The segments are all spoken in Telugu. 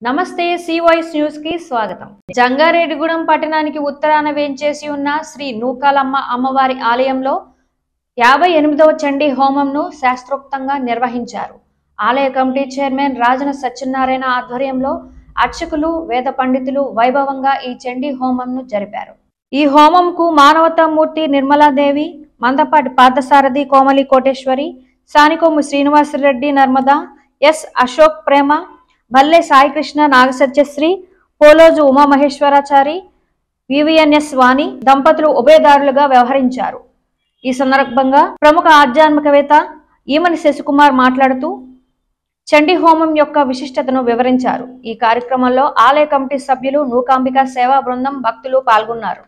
నమస్తే సి వాయిస్ న్యూస్ కి స్వాగతం. జంగారెడ్డిగూడెం పట్టణానికి ఉత్తరాన వేంచేసి ఉన్న శ్రీ నూకాలమ్మ అమ్మవారి ఆలయంలో 58వ చండీ హోమంను శాస్త్రోక్తంగా నిర్వహించారు. ఆలయ కమిటీ చైర్మన్ రాజన సత్యనారాయణ ఆధ్వర్యంలో అర్చకులు, వేద పండితులు వైభవంగా ఈ చండీ హోమంను జరిపారు. ఈ హోమంకు మానవతామూర్తి నిర్మలాదేవి, మందపాటి పార్థసారథి కోమలి కోటేశ్వరి, సానికొమ్ము శ్రీనివాసరెడ్డి నర్మదా, ఎస్ అశోక్ ప్రేమ, భల్లే సాయికృష్ణ నాగసత్యశ్రీ, పోలోజు ఉమామహేశ్వరాచారి, వివిఎన్ఎస్ వాణి దంపతులు ఉభయదారులుగా వ్యవహరించారు. ఈ సందర్భంగా ప్రముఖ ఆధ్యాత్మికవేత్త ఈమని శశికుమార్ మాట్లాడుతూ చండీ హోమం యొక్క విశిష్టతను వివరించారు. ఈ కార్యక్రమంలో ఆలయ కమిటీ సభ్యులు, నూకాంబిక సేవా బృందం, భక్తులు పాల్గొన్నారు.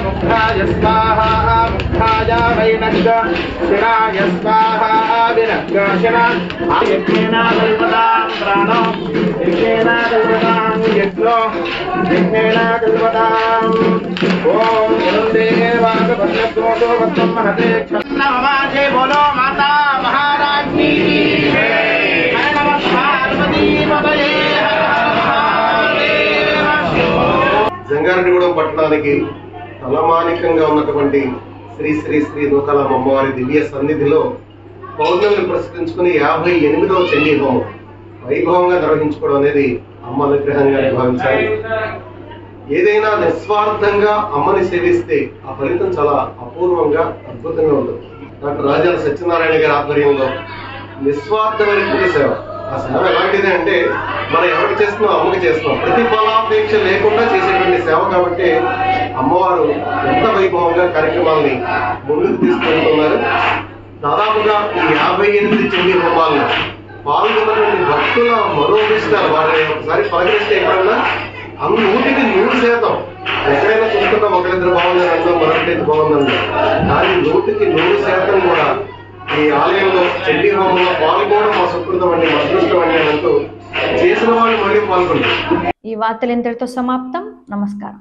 मुक्ताय स्वाहा मुक्ताय वैनक्क शिराय स्वाहा विनक्कशिरा यज्ञेन देवतां प्राणो यज्ञेन देवतां यज्ञो यज्ञेन देवतां ओम देवागभद्रगोतो वत्तं महते नमः बोलो माता महारानी जय नमः पार्वती पतये జంగారెడ్డిగూడెం పట్టణానికి తలమానికంగా ఉన్నటువంటి శ్రీ శ్రీ శ్రీ నూకాలమ్మ అమ్మవారి దివ్య సన్నిధిలో పౌర్ణమిని ప్రశ్నించుకుని 58వ చండీ హోమం వైభవంగా నిర్వహించుకోవడం అనేది అమ్మ అనుగ్రహంగా భావించాలి. ఏదైనా నిస్వార్థంగా అమ్మని సేవిస్తే ఆ ఫలితం చాలా అపూర్వంగా, అద్భుతంగా ఉంటుంది. డాక్టర్ రాజాల సత్యనారాయణ గారి ఆధ్వర్యంలో నిస్వార్థమైన సేవ. ఆ సేవ ఎలాంటిది అంటే మనం ఎవరికి చేస్తున్నాం, అమ్మకి చేస్తున్నాం, ప్రతిఫలాపేక్ష లేకుండా చేసేటువంటి సేవ. కాబట్టి అమ్మవారు ఎంత వైభవంగా కార్యక్రమాలని ముందుకు తీసుకెళ్తున్నారు. దాదాపుగా ఈ 58 చండీ హోమాలను పాల్గొన్నటువంటి భక్తుల మనోభిష్టాలు వారిని ఒకసారి పలకరిస్తే ఎక్కడన్నా 100% ఎక్కడైనా చూసుకుంటాం, ఒకరిద్దరు బాగుందని అంటాం, మరొకటి బాగుందని. కానీ 100% కూడా ఈ ఆలయంలో చండీ హోమంలో పాల్గొనడం మా సుకృతం అండి, మా అదృష్టం అండి అంటూ చేసిన వాళ్ళు మళ్ళీ పాల్గొంటారు. ఈ వార్తలు ఇంతటితో సమాప్తం. నమస్కారం.